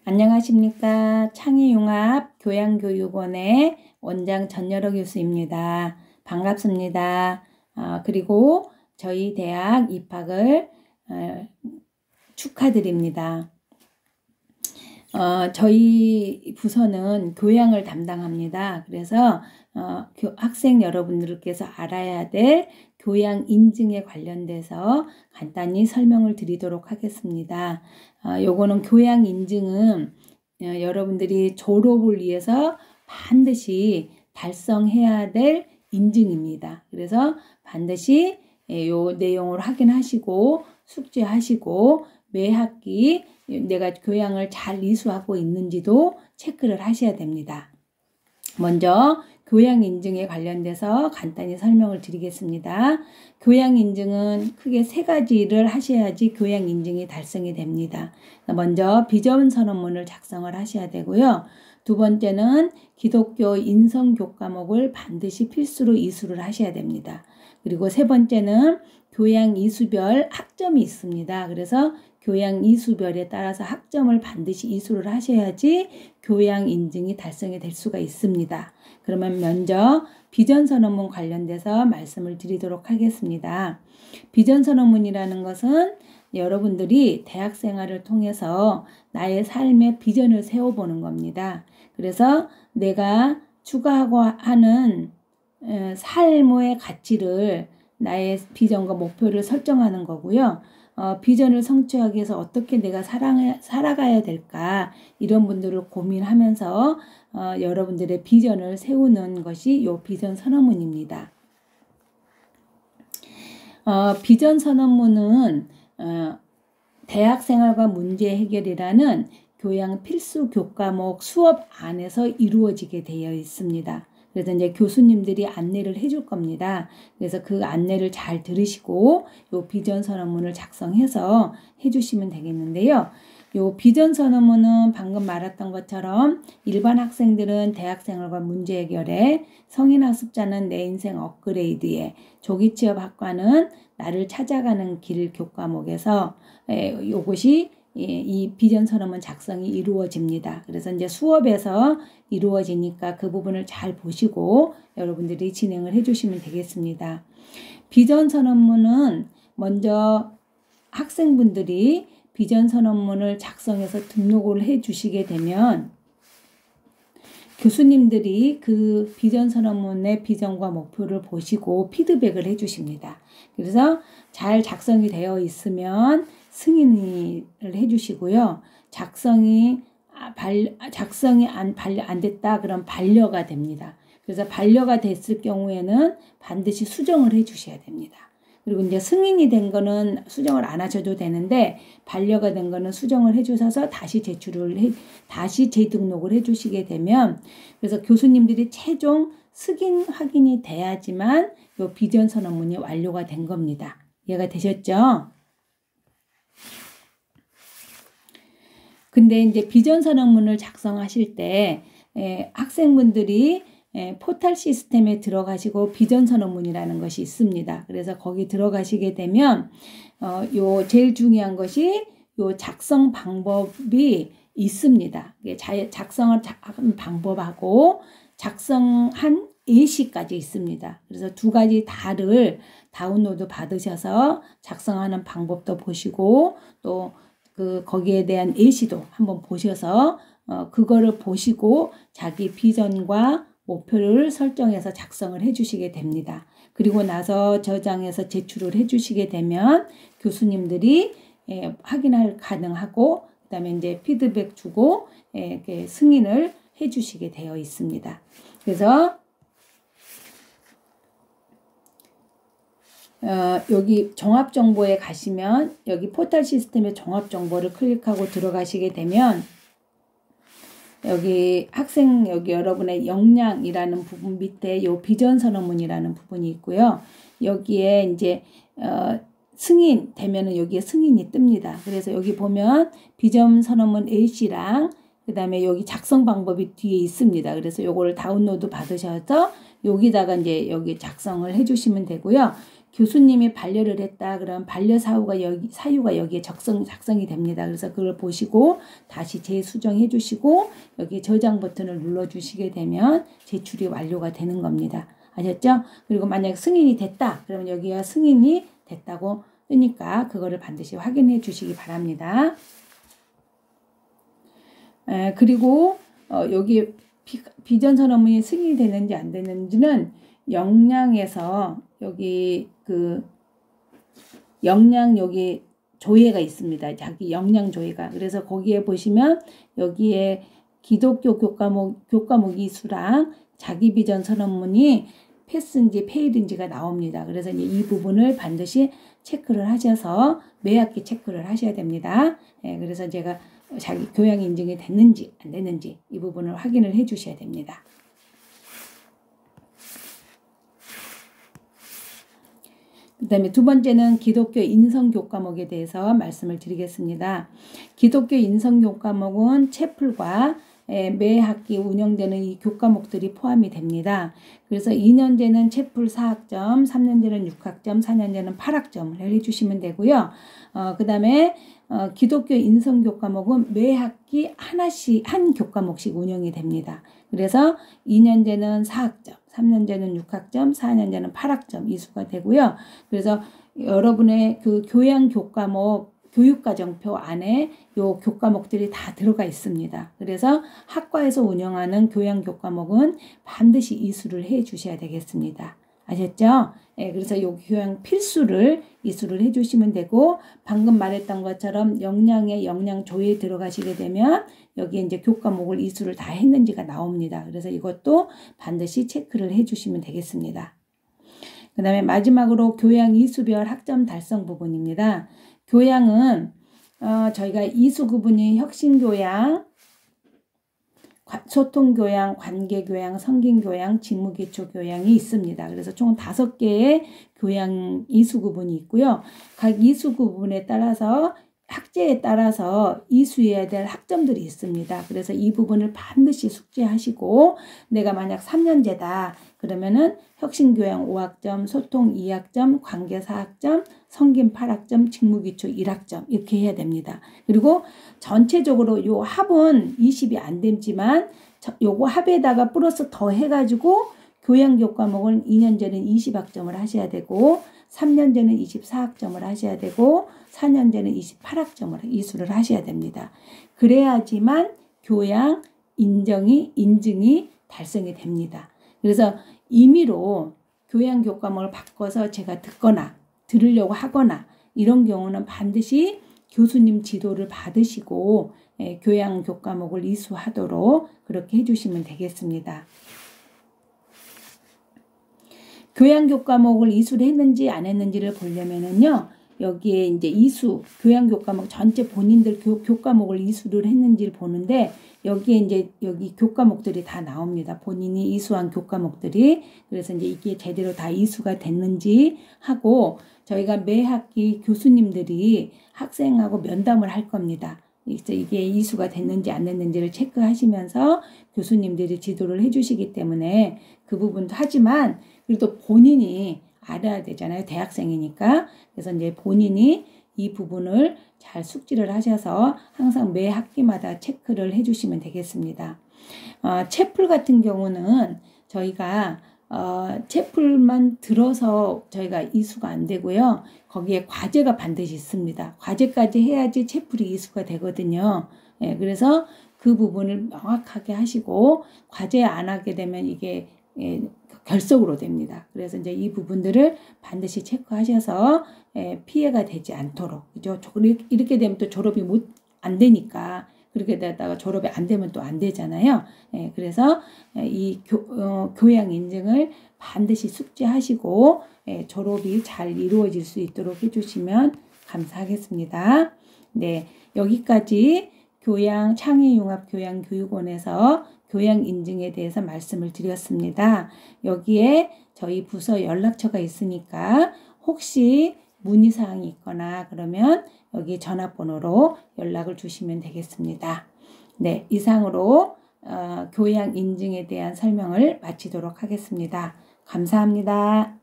안녕하십니까. 창의융합 교양교육원의 원장 전여러 교수입니다. 반갑습니다. 그리고 저희 대학 입학을 축하드립니다. 저희 부서는 교양을 담당합니다. 그래서 학생 여러분들께서 알아야 될 교양 인증에 관련돼서 간단히 설명을 드리도록 하겠습니다. 요거는 교양 인증은 여러분들이 졸업을 위해서 반드시 달성해야 될 인증입니다. 그래서 반드시 요 내용을 확인하시고 숙지하시고 매 학기 내가 교양을 잘 이수하고 있는지도 체크를 하셔야 됩니다. 먼저 교양 인증에 관련돼서 간단히 설명을 드리겠습니다. 교양 인증은 크게 세 가지를 하셔야지 교양 인증이 달성이 됩니다. 먼저 비전 선언문을 작성을 하셔야 되고요. 두 번째는 기독교 인성 교과목을 반드시 필수로 이수를 하셔야 됩니다. 그리고 세 번째는 교양 이수별 학점이 있습니다. 그래서 교양 이수별에 따라서 학점을 반드시 이수를 하셔야지 교양 인증이 달성이 될 수가 있습니다. 그러면 먼저 비전 선언문 관련돼서 말씀을 드리도록 하겠습니다. 비전 선언문이라는 것은 여러분들이 대학 생활을 통해서 나의 삶의 비전을 세워보는 겁니다. 그래서 내가 추구하고 하는 삶의 가치를 나의 비전과 목표를 설정하는 거고요. 비전을 성취하기 위해서 어떻게 내가 살아가야 될까 이런 분들을 고민하면서 여러분들의 비전을 세우는 것이 요 비전 선언문입니다. 비전 선언문은 대학 생활과 문제 해결이라는 교양 필수 교과목 수업 안에서 이루어지게 되어 있습니다. 그래서 이제 교수님들이 안내를 해줄 겁니다. 그래서 그 안내를 잘 들으시고 요 비전 선언문을 작성해서 해주시면 되겠는데요. 요 비전 선언문은 방금 말했던 것처럼 일반 학생들은 대학생활과 문제 해결에, 성인학습자는 내 인생 업그레이드에, 조기취업학과는 나를 찾아가는 길 교과목에서 요것이 이 비전 선언문 작성이 이루어집니다. 그래서 이제 수업에서 이루어지니까 그 부분을 잘 보시고 여러분들이 진행을 해주시면 되겠습니다. 비전 선언문은 먼저 학생분들이 비전 선언문을 작성해서 등록을 해주시게 되면 교수님들이 그 비전 선언문의 비전과 목표를 보시고 피드백을 해주십니다. 그래서 잘 작성이 되어 있으면 승인을 해주시고요. 작성이 안 됐다 그럼 반려가 됩니다. 그래서 반려가 됐을 경우에는 반드시 수정을 해주셔야 됩니다. 그리고 이제 승인이 된 거는 수정을 안 하셔도 되는데 반려가 된 거는 수정을 해주셔서 다시 재등록을 해주시게 되면, 그래서 교수님들이 최종 승인 확인이 돼야지만 요 비전 선언문이 완료가 된 겁니다. 이해가 되셨죠? 근데 이제 비전 선언문을 작성하실 때 학생분들이 포털 시스템에 들어가시고 비전 선언문이라는 것이 있습니다. 그래서 거기 들어가시게 되면 요 제일 중요한 것이 요 작성 방법이 있습니다. 작성을 한 방법하고 작성한 예시까지 있습니다. 그래서 두 가지 다를 다운로드 받으셔서 작성하는 방법도 보시고 또 거기에 대한 예시도 한번 보셔서 그거를 보시고 자기 비전과 목표를 설정해서 작성을 해주시게 됩니다. 그리고 나서 저장해서 제출을 해주시게 되면 교수님들이 확인할 가능하고 그다음에 이제 피드백 주고 승인을 해주시게 되어 있습니다. 그래서 여기 종합정보에 가시면 여기 포털 시스템의 종합정보를 클릭하고 들어가시게 되면 여기 여기 여러분의 역량이라는 부분 밑에 요 비전 선언문이라는 부분이 있고요. 여기에 이제 승인 되면은 여기에 승인이 뜹니다. 그래서 여기 보면 비전 선언문 A씨랑 그 다음에 여기 작성 방법이 뒤에 있습니다. 그래서 요거를 다운로드 받으셔서 여기다가 이제 여기 작성을 해주시면 되고요. 교수님이 반려를 했다. 그럼 반려 사유가 여기에 작성이 됩니다. 그래서 그걸 보시고 다시 재수정해 주시고 여기 저장 버튼을 눌러 주시게 되면 제출이 완료가 되는 겁니다. 아셨죠? 그리고 만약 승인이 됐다. 그러면 여기가 승인이 됐다고 뜨니까 그거를 반드시 확인해 주시기 바랍니다. 그리고 여기 비전선언문이 승인이 되는지 안 되는지는 역량에서 여기 역량 여기 조회가 있습니다. 자기 역량 조회가. 그래서 거기에 보시면 여기에 기독교 교과목 이수랑 자기 비전 선언문이 패스인지 페일인지가 나옵니다. 그래서 이제 이 부분을 반드시 체크를 하셔서 매 학기 체크를 하셔야 됩니다. 그래서 제가 자기 교양 인증이 됐는지 안 됐는지 이 부분을 확인을 해 주셔야 됩니다. 그 다음에 두 번째는 기독교 인성교과목에 대해서 말씀을 드리겠습니다. 기독교 인성교과목은 채플과 매 학기 운영되는 이 교과목들이 포함이 됩니다. 그래서 2년제는 채플 4학점, 3년제는 6학점, 4년제는 8학점을 해주시면 되고요. 그 다음에 기독교 인성교과목은 매 학기 한 교과목씩 운영이 됩니다. 그래서 2년제는 4학점, 3년제는 6학점, 4년제는 8학점 이수가 되고요. 그래서 여러분의 그 교양 교과목 교육과정표 안에 요 교과목들이 다 들어가 있습니다. 그래서 학과에서 운영하는 교양 교과목은 반드시 이수를 해 주셔야 되겠습니다. 아셨죠? 그래서 요 교양 필수를 이수를 해 주시면 되고 방금 말했던 것처럼 역량의 역량 조회에 들어가시게 되면 여기에 이제 교과목을 이수를 다 했는지가 나옵니다. 그래서 이것도 반드시 체크를 해 주시면 되겠습니다. 그 다음에 마지막으로 교양 이수별 학점 달성 부분입니다. 교양은 저희가 이수 구분이 혁신교양, 소통교양, 관계교양, 성గిం교양, 직무기초교양이 있습니다. 그래서 총 5개의 교양 이수 구분이 있고요. 각 이수 구분에 따라서 학제에 따라서 이수해야 될 학점들이 있습니다. 그래서 이 부분을 반드시 숙지하시고 내가 만약 3년제다. 그러면은 혁신교양 5학점, 소통 2학점, 관계 4학점, 성김 8학점, 직무기초 1학점 이렇게 해야 됩니다. 그리고 전체적으로 요 합은 20이 안 되지만 요거 합에다가 플러스 더 해가지고 교양교과목은 2년제는 20학점을 하셔야 되고 3년제는 24학점을 하셔야 되고 4년제는 28학점을 이수를 하셔야 됩니다. 그래야지만 교양 인증이 달성이 됩니다. 그래서 임의로 교양 교과목을 바꿔서 제가 들으려고 하거나 이런 경우는 반드시 교수님 지도를 받으시고 교양 교과목을 이수하도록 그렇게 해주시면 되겠습니다. 교양 교과목을 이수를 했는지 안 했는지를 보려면은요. 여기에 이제 교양 교과목 전체 본인들 교과목을 이수를 했는지를 보는데 여기에 이제 여기 교과목들이 다 나옵니다. 본인이 이수한 교과목들이. 그래서 이제 이게 제대로 다 이수가 됐는지 하고 저희가 매 학기 교수님들이 학생하고 면담을 할 겁니다. 그래서 이게 이수가 됐는지 안 됐는지를 체크하시면서 교수님들이 지도를 해주시기 때문에 그 부분도 하지만 그래도 본인이 알아야 되잖아요. 대학생이니까. 그래서 이제 본인이 이 부분을 잘 숙지를 하셔서 항상 매 학기마다 체크를 해주시면 되겠습니다. 채플 같은 경우는 저희가 채플만 들어서 저희가 이수가 안 되고요. 거기에 과제가 반드시 있습니다. 과제까지 해야지 채플이 이수가 되거든요. 그래서 그 부분을 명확하게 하시고 과제 안 하게 되면 이게 결석으로 됩니다. 그래서 이제 이 부분들을 반드시 체크하셔서 피해가 되지 않도록 그죠? 이렇게 되면 또 졸업이 안 되니까 그렇게 되다가 졸업이 안 되면 또 안 되잖아요. 그래서 이 교양 인증을 반드시 숙지하시고 졸업이 잘 이루어질 수 있도록 해주시면 감사하겠습니다. 네, 여기까지 창의융합교양교육원에서 교양 인증에 대해서 말씀을 드렸습니다. 여기에 저희 부서 연락처가 있으니까 혹시 문의사항이 있거나 그러면 여기 전화번호로 연락을 주시면 되겠습니다. 네, 이상으로 교양 인증에 대한 설명을 마치도록 하겠습니다. 감사합니다.